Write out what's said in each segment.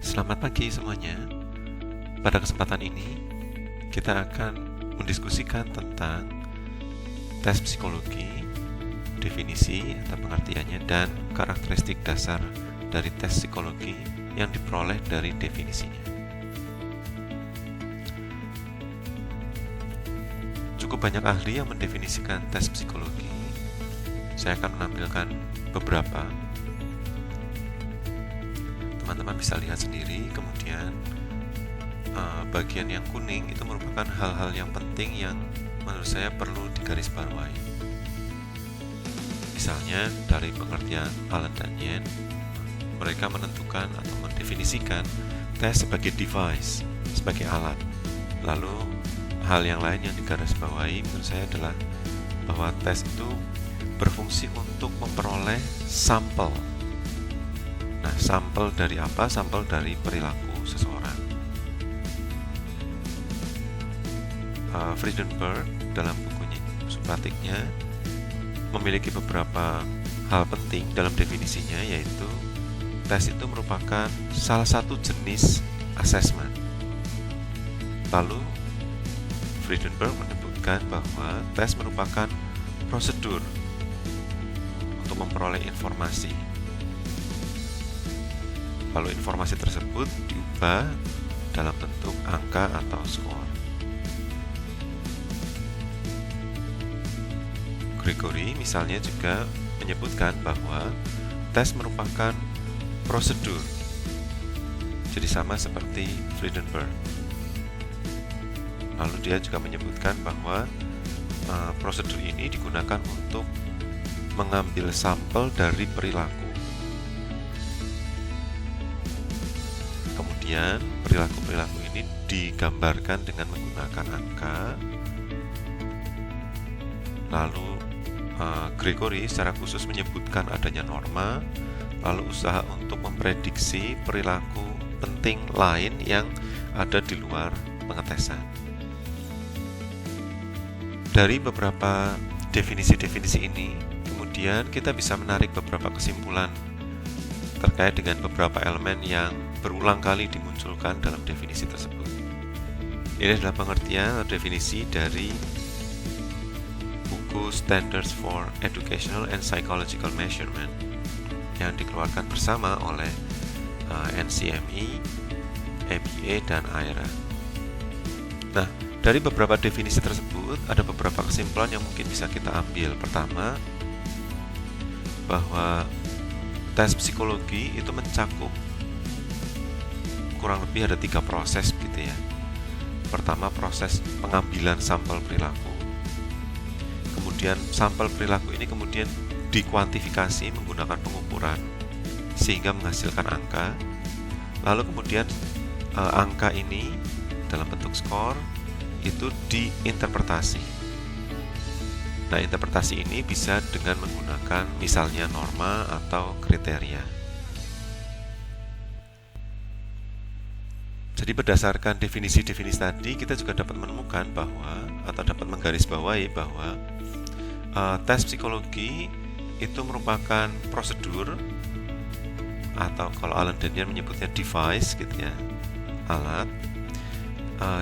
Selamat pagi semuanya. Pada kesempatan ini, kita akan mendiskusikan tentang tes psikologi, definisi atau pengertiannya, dan karakteristik dasar dari tes psikologi yang diperoleh dari definisinya. Cukup banyak ahli yang mendefinisikan tes psikologi. Saya akan menampilkan beberapa. Teman-teman bisa lihat sendiri. Kemudian bagian yang kuning itu merupakan hal-hal yang penting yang menurut saya perlu digarisbawahi. Misalnya dari pengertian Allen dan Yen, mereka menentukan atau mendefinisikan tes sebagai device, sebagai alat. Lalu hal yang lain yang digarisbawahi menurut saya adalah bahwa tes itu berfungsi untuk memperoleh sampel. Nah, sampel dari apa? Sampel dari perilaku seseorang. Friedenberg dalam bukunya Supratiknya memiliki beberapa hal penting dalam definisinya, yaitu tes itu merupakan salah satu jenis asesmen. Lalu Friedenberg menyebutkan bahwa tes merupakan prosedur untuk memperoleh informasi. Lalu informasi tersebut diubah dalam bentuk angka atau skor. Gregory misalnya juga menyebutkan bahwa tes merupakan prosedur. Jadi sama seperti Friedenberg. Lalu dia juga menyebutkan bahwa prosedur ini digunakan untuk mengambil sampel dari perilaku. Kemudian perilaku-perilaku ini digambarkan dengan menggunakan angka. Lalu Gregory secara khusus menyebutkan adanya norma, lalu usaha untuk memprediksi perilaku penting lain yang ada di luar pengetesan. Dari beberapa definisi-definisi ini, kemudian kita bisa menarik beberapa kesimpulan terkait dengan beberapa elemen yang berulang kali dimunculkan dalam definisi tersebut. Ini adalah pengertian atau definisi dari buku Standards for Educational and Psychological Measurement yang dikeluarkan bersama oleh NCME, ABA, dan AIRA. Nah, dari beberapa definisi tersebut ada beberapa kesimpulan yang mungkin bisa kita ambil. Pertama, bahwa tes psikologi itu mencakup kurang lebih ada 3 proses gitu ya. Pertama, proses pengambilan sampel perilaku. Kemudian sampel perilaku ini kemudian dikuantifikasi menggunakan pengukuran sehingga menghasilkan angka. Lalu kemudian angka ini dalam bentuk skor itu diinterpretasi. Nah, interpretasi ini bisa dengan menggunakan misalnya norma atau kriteria. Jadi berdasarkan definisi-definisi tadi, kita juga dapat menemukan bahwa atau dapat menggarisbawahi bahwa tes psikologi itu merupakan prosedur atau kalau Allen dan Yen menyebutnya device gitu ya, alat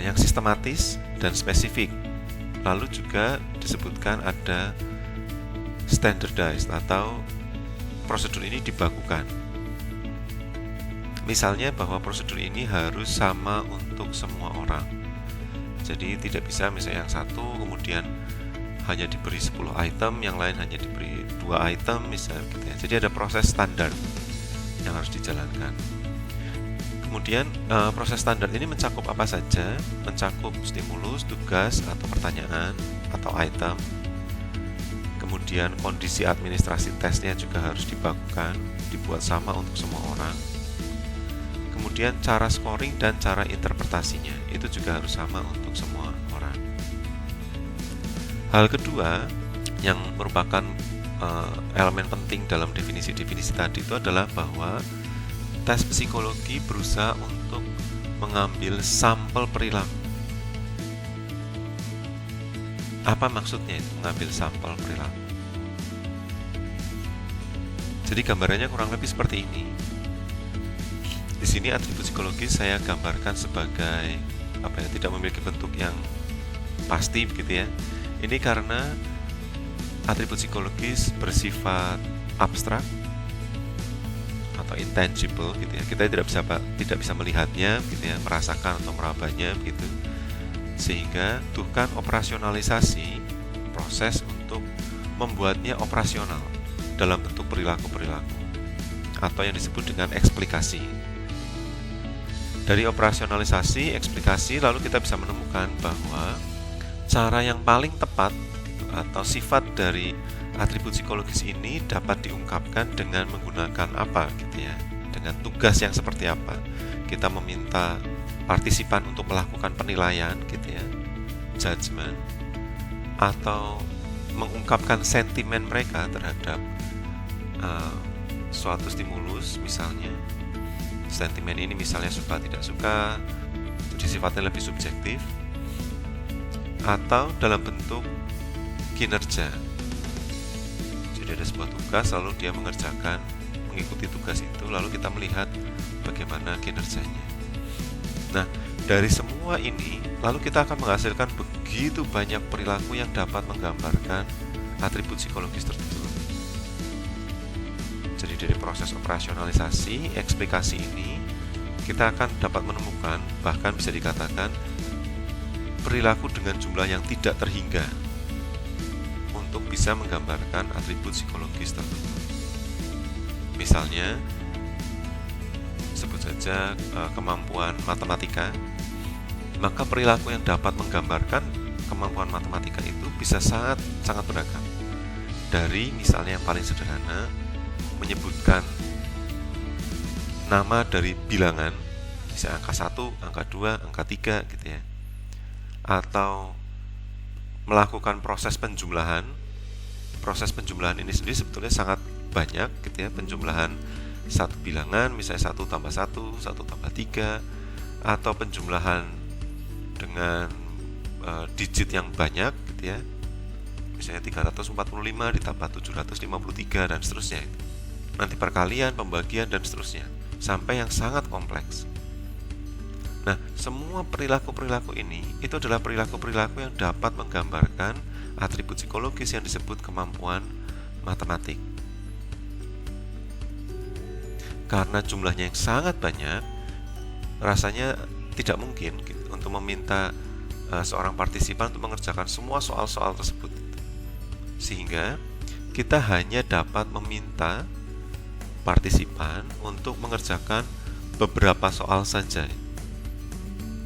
yang sistematis dan spesifik. Lalu juga disebutkan ada standardized atau prosedur ini dibakukan. Misalnya bahwa prosedur ini harus sama untuk semua orang. Jadi tidak bisa misalnya yang satu kemudian hanya diberi 10 item, yang lain hanya diberi 2 item misalnya gitu ya. Jadi ada proses standar yang harus dijalankan. Kemudian proses standar ini mencakup apa saja? Mencakup stimulus, tugas, atau pertanyaan, atau item. Kemudian kondisi administrasi tesnya juga harus dibakukan, dibuat sama untuk semua orang. Kemudian cara scoring dan cara interpretasinya itu juga harus sama untuk semua orang. Hal kedua yang merupakan elemen penting dalam definisi-definisi tadi itu adalah bahwa tes psikologi berusaha untuk mengambil sampel perilaku. Apa maksudnya itu mengambil sampel perilaku? Jadi gambarannya kurang lebih seperti ini. Di sini atribut psikologis saya gambarkan sebagai tidak memiliki bentuk yang pasti begitu ya. Ini karena atribut psikologis bersifat abstrak atau intangible gitu ya. Kita tidak bisa melihatnya gitu ya, merasakan atau merabanya begitu. Sehingga butuhkan operasionalisasi proses untuk membuatnya operasional dalam bentuk perilaku-perilaku atau yang disebut dengan eksplikasi. Dari operasionalisasi, eksplikasi, lalu kita bisa menemukan bahwa cara yang paling tepat atau sifat dari atribut psikologis ini dapat diungkapkan dengan menggunakan apa gitu ya, dengan tugas yang seperti apa. Kita meminta partisipan untuk melakukan penilaian gitu ya, judgment, atau mengungkapkan sentimen mereka terhadap suatu stimulus. Misalnya sentimen ini misalnya suka tidak suka, jadi sifatnya lebih subjektif, atau dalam bentuk kinerja. Jadi ada sebuah tugas lalu dia mengikuti tugas itu, lalu kita melihat bagaimana kinerjanya. Nah, dari semua ini lalu kita akan menghasilkan begitu banyak perilaku yang dapat menggambarkan atribut psikologis tertentu. Jadi dari proses operasionalisasi, eksplikasi ini kita akan dapat menemukan, bahkan bisa dikatakan perilaku dengan jumlah yang tidak terhingga untuk bisa menggambarkan atribut psikologis tertentu. Misalnya sebut saja kemampuan matematika, maka perilaku yang dapat menggambarkan kemampuan matematika itu bisa sangat beragam. Dari misalnya yang paling sederhana, menyebutkan nama dari bilangan, misalnya angka 1, angka 2, angka 3 gitu ya. Atau melakukan proses penjumlahan. Proses penjumlahan ini sendiri sebetulnya sangat banyak gitu ya, penjumlahan satu bilangan, misalnya 1 tambah 1, 1 tambah 3, atau penjumlahan dengan digit yang banyak gitu ya, misalnya 345 ditambah 753 dan seterusnya. Nanti perkalian, pembagian dan seterusnya, sampai yang sangat kompleks. Nah, semua perilaku-perilaku ini itu adalah perilaku-perilaku yang dapat menggambarkan atribut psikologis yang disebut kemampuan matematik. Karena jumlahnya yang sangat banyak, rasanya tidak mungkin gitu, untuk meminta seorang partisipan untuk mengerjakan semua soal-soal tersebut. Sehingga kita hanya dapat meminta partisipan untuk mengerjakan beberapa soal saja,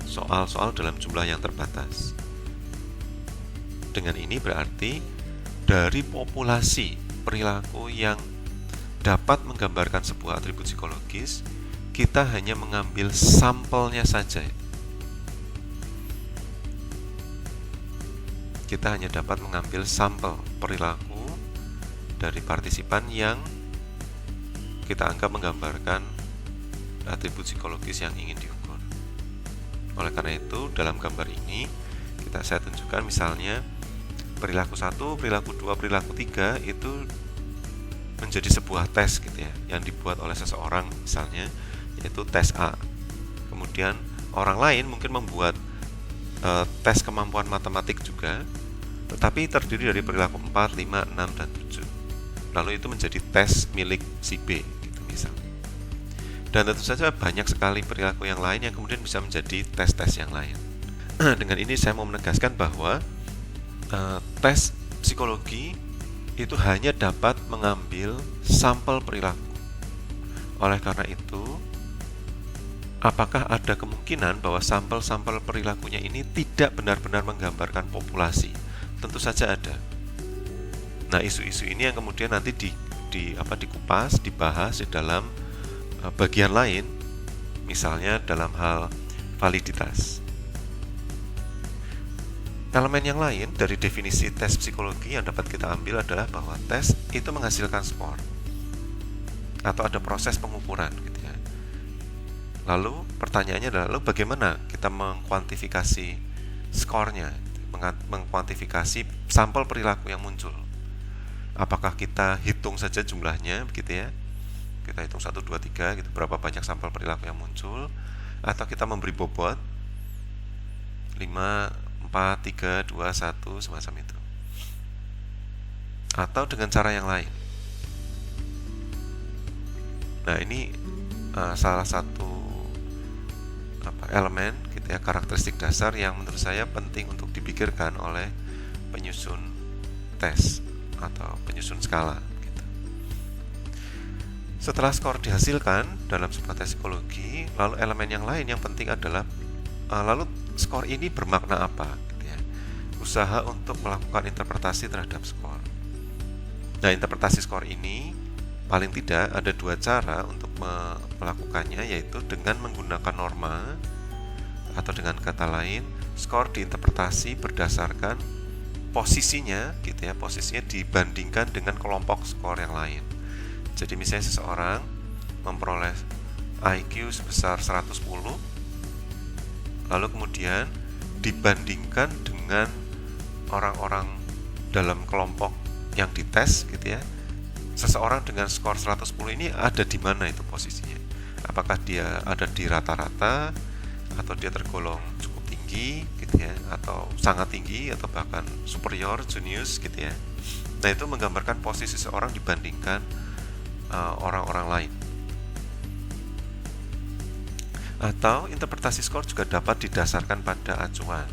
soal-soal dalam jumlah yang terbatas. Dengan ini berarti dari populasi perilaku yang dapat menggambarkan sebuah atribut psikologis, kita hanya mengambil sampelnya saja. Kita hanya dapat mengambil sampel perilaku dari partisipan yang kita anggap menggambarkan atribut psikologis yang ingin diukur. Oleh karena itu, dalam gambar ini saya tunjukkan misalnya perilaku 1, perilaku 2, perilaku 3 itu menjadi sebuah tes gitu ya, yang dibuat oleh seseorang misalnya, yaitu tes A. Kemudian orang lain mungkin membuat tes kemampuan matematik juga, tetapi terdiri dari perilaku 4, 5, 6, dan 7. Lalu itu menjadi tes milik si B gitu misalnya. Dan tentu saja banyak sekali perilaku yang lain yang kemudian bisa menjadi tes-tes yang lain. Dengan ini saya mau menegaskan bahwa tes psikologi itu hanya dapat mengambil sampel perilaku. Oleh karena itu, apakah ada kemungkinan bahwa sampel-sampel perilakunya ini tidak benar-benar menggambarkan populasi? Tentu saja ada. Nah, isu-isu ini yang kemudian nanti dikupas, dibahas di dalam bagian lain, misalnya dalam hal validitas. Elemen yang lain dari definisi tes psikologi yang dapat kita ambil adalah bahwa tes itu menghasilkan skor atau ada proses pengukuran gitu ya. Lalu pertanyaannya adalah, lalu bagaimana kita mengkuantifikasi skornya, mengkuantifikasi sampel perilaku yang muncul? Apakah kita hitung saja jumlahnya begitu ya? kita hitung 1, 2, 3 gitu, berapa banyak sampel perilaku yang muncul, atau kita memberi bobot 5, 4, 3, 2, 1 semacam itu, atau dengan cara yang lain. Nah, ini salah satu elemen gitu ya, karakteristik dasar yang menurut saya penting untuk dipikirkan oleh penyusun tes atau penyusun skala gitu. Setelah skor dihasilkan dalam sebuah tes psikologi, lalu elemen yang lain yang penting adalah lalu skor ini bermakna apa gitu ya. Usaha untuk melakukan interpretasi terhadap skor. Nah, interpretasi skor ini paling tidak ada dua cara untuk melakukannya, yaitu dengan menggunakan norma, atau dengan kata lain, skor diinterpretasi berdasarkan posisinya gitu ya, posisinya dibandingkan dengan kelompok skor yang lain. Jadi misalnya seseorang memperoleh IQ sebesar 110, lalu kemudian dibandingkan dengan orang-orang dalam kelompok yang dites gitu ya. Seseorang dengan skor 110 ini ada di mana itu posisinya? Apakah dia ada di rata-rata, atau dia tergolong cukup tinggi gitu ya, atau sangat tinggi, atau bahkan superior, jenius gitu ya. Nah, itu menggambarkan posisi seseorang dibandingkan orang-orang lain. Atau interpretasi skor juga dapat didasarkan pada acuan.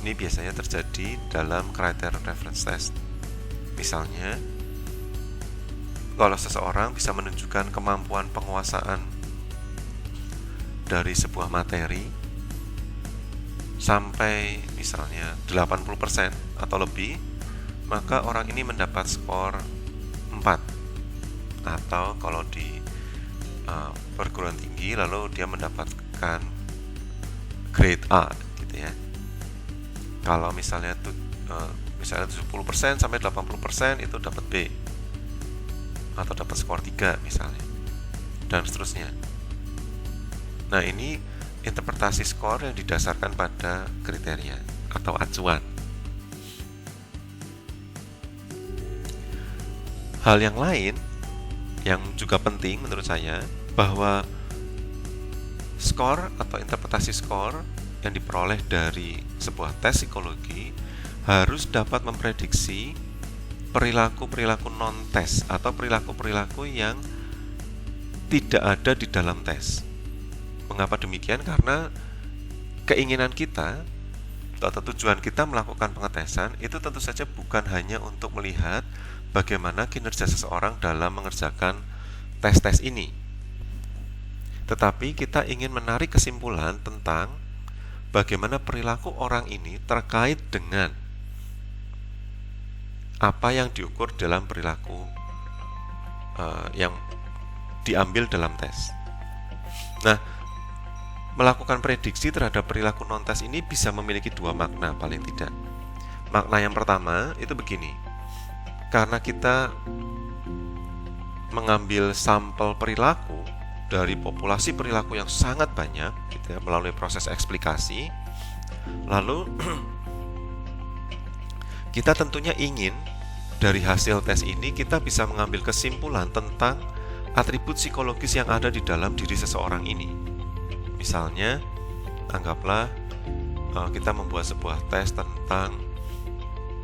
Ini biasanya terjadi dalam criteria reference test. Misalnya, kalau seseorang bisa menunjukkan kemampuan penguasaan dari sebuah materi sampai misalnya 80% atau lebih, maka orang ini mendapat skor 4. Atau kalau di perguruan tinggi lalu dia mendapatkan grade A gitu ya. Kalau misalnya 70% sampai 80% itu dapat B, atau dapat skor 3 misalnya, dan seterusnya. Nah, ini interpretasi skor yang didasarkan pada kriteria atau acuan. Hal yang lain yang juga penting menurut saya, bahwa skor atau interpretasi skor yang diperoleh dari sebuah tes psikologi harus dapat memprediksi perilaku-perilaku non-tes atau perilaku-perilaku yang tidak ada di dalam tes. Mengapa demikian? Karena keinginan kita atau tujuan kita melakukan pengetesan itu tentu saja bukan hanya untuk melihat bagaimana kinerja seseorang dalam mengerjakan tes-tes ini, tetapi kita ingin menarik kesimpulan tentang bagaimana perilaku orang ini terkait dengan apa yang diukur dalam perilaku yang diambil dalam tes. Nah, melakukan prediksi terhadap perilaku non-tes ini bisa memiliki dua makna paling tidak. Makna yang pertama itu begini, karena kita mengambil sampel perilaku dari populasi perilaku yang sangat banyak gitu ya, melalui proses eksplikasi, lalu kita tentunya ingin dari hasil tes ini kita bisa mengambil kesimpulan tentang atribut psikologis yang ada di dalam diri seseorang ini. Misalnya, anggaplah kita membuat sebuah tes tentang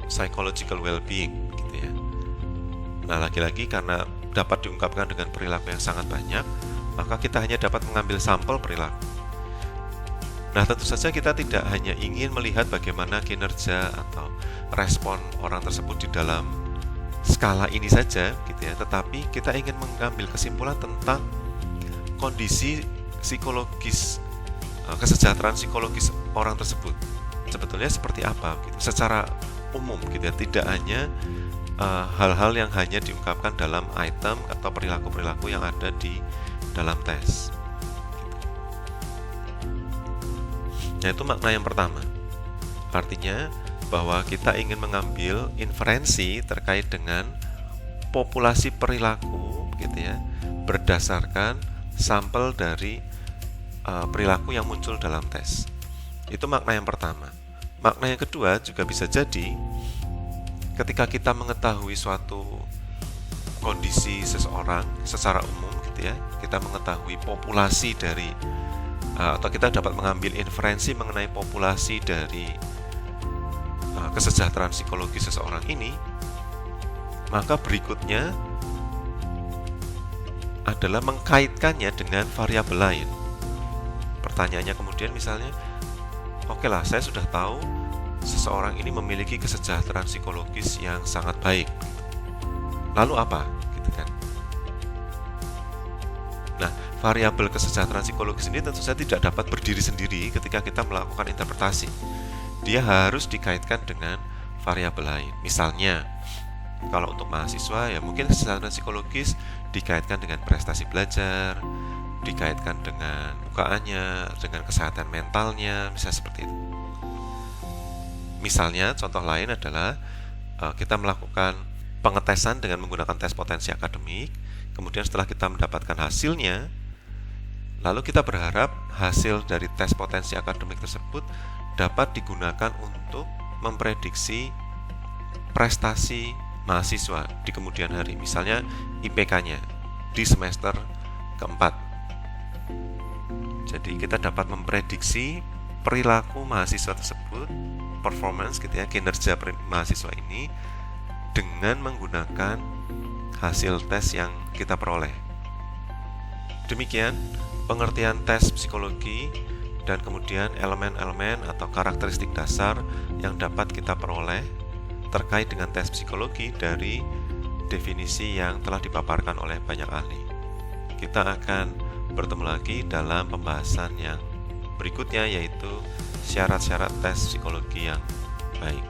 psychological well-being gitu ya. Nah, lagi-lagi karena dapat diungkapkan dengan perilaku yang sangat banyak, maka kita hanya dapat mengambil sampel perilaku. Nah, tentu saja kita tidak hanya ingin melihat bagaimana kinerja atau respon orang tersebut di dalam skala ini saja gitu ya, tetapi kita ingin mengambil kesimpulan tentang kondisi psikologis, kesejahteraan psikologis orang tersebut sebetulnya seperti apa gitu, secara umum gitu ya, tidak hanya hal-hal yang hanya diungkapkan dalam item atau perilaku-perilaku yang ada di dalam tes. Nah, itu makna yang pertama. Artinya bahwa kita ingin mengambil inferensi terkait dengan populasi perilaku gitu ya, berdasarkan sampel dari perilaku yang muncul dalam tes. Itu makna yang pertama. Makna yang kedua juga bisa jadi ketika kita mengetahui suatu kondisi seseorang secara umum gitu ya, kita mengetahui populasi dari atau kita dapat mengambil inferensi mengenai populasi dari kesejahteraan psikologi seseorang ini, maka berikutnya adalah mengkaitkannya dengan variabel lain. Pertanyaannya kemudian misalnya, oke lah, saya sudah tahu seseorang ini memiliki kesejahteraan psikologis yang sangat baik. Lalu apa? Gitu kan. Nah, variabel kesejahteraan psikologis ini tentu saja tidak dapat berdiri sendiri ketika kita melakukan interpretasi. Dia harus dikaitkan dengan variabel lain. Misalnya, kalau untuk mahasiswa ya mungkin kesejahteraan psikologis dikaitkan dengan prestasi belajar, dikaitkan dengan bukaannya, dengan kesehatan mentalnya, misalnya seperti itu. Misalnya contoh lain adalah kita melakukan pengetesan dengan menggunakan tes potensi akademik, kemudian setelah kita mendapatkan hasilnya, lalu kita berharap hasil dari tes potensi akademik tersebut dapat digunakan untuk memprediksi prestasi mahasiswa di kemudian hari, misalnya IPK-nya di semester keempat. Jadi kita dapat memprediksi perilaku mahasiswa tersebut, performance gitu ya, kinerja mahasiswa ini dengan menggunakan hasil tes yang kita peroleh. Demikian pengertian tes psikologi dan kemudian elemen-elemen atau karakteristik dasar yang dapat kita peroleh terkait dengan tes psikologi dari definisi yang telah dipaparkan oleh banyak ahli. Kita akan bertemu lagi dalam pembahasan yang berikutnya, yaitu syarat-syarat tes psikologi yang baik.